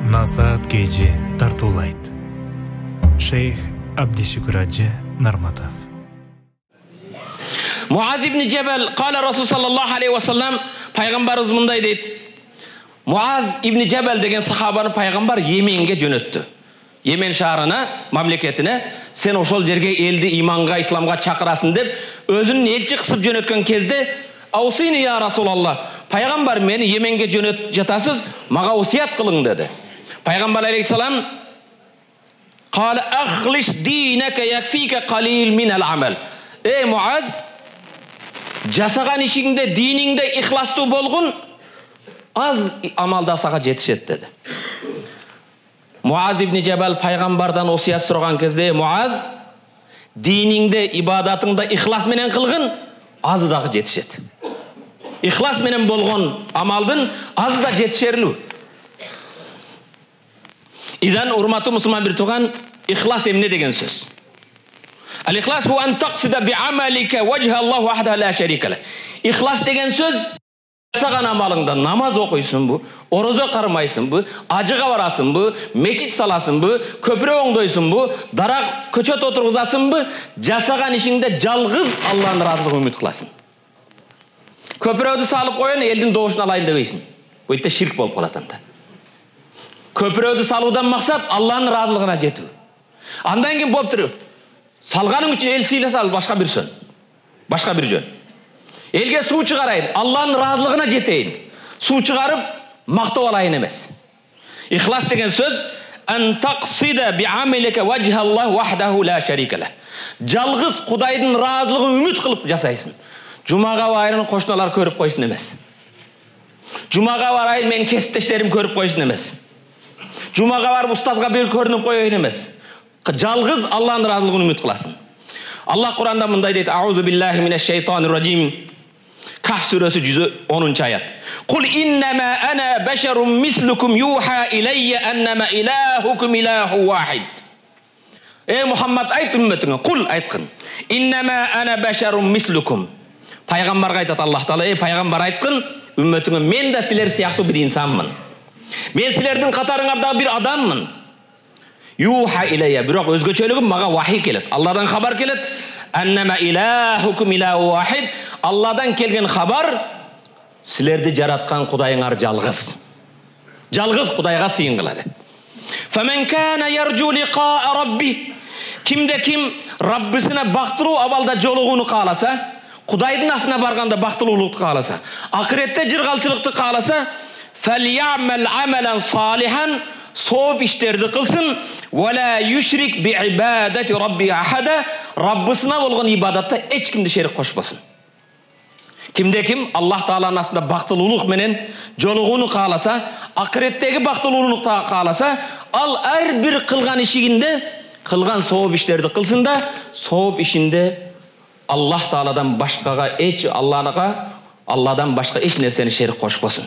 Насаат кечи тартуулайт. Шейх Абдишукур Ажы Нарматов. Муаз ибн Джабал қала Расул саллаллаху алейхи вассалам, пайғамбарымыз мындай дейді. Муаз ибн Джабал деген сахабаны пайғамбар Йеменге жөнөттү. Йемен шаарына, мамлекетине, сен ошол жерге элди иманга, исламга чакырасың деп, өзүнүн элчи кысып жөнөткөн кезде, "Аусини я Расулаллах, пайғамбар мени Йеменге жөнөтүп жатасыз, мага осият кылың" деди. Пайғамбар алейхиссалам "Қала ахлиш динaka yakfika qalil min al-amal." Ey Муаз, жасаган ишиңде, диниңде ихластуу болгун, аз амалда сага жетишет деди. Муаз ибн Джабал пайгамбардан осият сураган кезде, Муаз, диниңде, ибадатыңда ихлас менен кылгын, азы дагы жетишет. Ихлас менен болгон амалдын азы да жетишерлүү. Изан урматтуу мусулман бир туган, ихлас эмне деген сөз? Al-ikhlas huwa an taqsida bi'amalika wajha Allah wahdahu la sharika lah. Ихлас деген сөз жасаган амалыңда намаз окуйсунбу, орозо кармайсынбы, ажыга барасынбы, мечит саласынбы, көпүрө оңдойсунбу, дарак көчөт отургузасынбы, жасаган ишиңде жалгыз Алланын ыраазылыгын үмүт кыласың. Көпүрөдү салып коюн, элдин добушун алайын дебейсиң. Бу жерде ширк болуп калат анда. Көпүрөдү салуудан максат Алланын ыраазылыгына жетүү. Андан кийин болуптур. Салганың үчүн эл сыйласа сал, башка бир сөн. Башка бир жөн. Элге суу чыгарайын, Алланын ыраазылыгына жетейин. Суу чыгарып, мактап алайын эмес. Ихлас деген сөз ан тaqsida bi'amalika wajha Allah wahdahu la sharika lah. Жалгыз Кудайдын ыраазылыгын үмүт кылып жасайсың. Жумага барайын, кошуналар көрүп койсун эмес. Жумага барайын, мен кесиптештерим көрүп койсун эмес. Жумага барып устазга бир көрүнүп коёюн эмес. Жалгыз Алланын ыраазылыгын үмүт кыласың. Аллах Куранда мындай дейт: "Аузу биллахи минаш шайтанир ражим." Каф сүрөсү 110 аят. "Кул иннама ана башарун мислукум юха илайя аннама илахукум илаху вахид." Эй Мухаммад, айт үммөтүңө, кул айткын. Иннама ана башарун мислукум. Пайгамбарга айтат Аллах Таала: "Эй пайгамбар айткын, үммөтүңө, мен да силер сыяктуу бир инсанмын. Мен силердин катарыңарда бир адаммын. Юха илайя, бирок өзгөчөлүгүм мага вахий келет. Алладан хабар келет. Аннама илахукум илаху вахид. Алладан келген хабар, силерди жараткан Кудайыңар жалгыз. Жалгыз Кудайга сыйын кылады. Фамен кана яржу лиқаа рабби. Кимде ким Раббисине бактылуу абалда жолугууну кааласа, Кудайдын асына барганда бактылуулукту кааласа, акыретте жыргалчылыкты кааласа, фальямал амалан салихан, сооп иштерди кылсын, вала юшрик би ибадати рабби ахада, Раббысына болгон ибадатта эч кимди шерик кошпосун. Кимде ким Аллах Тааланын асында бактылуулук менен жолугууну кааласа, акыреттеги бактылуулукту кааласа, ал ар бир кылган ишигинде кылган сооп иштерди кылсын да, сооп ишинде Аллах Тааладан башкага Алладан башка эч нерсени шерик кошпосун.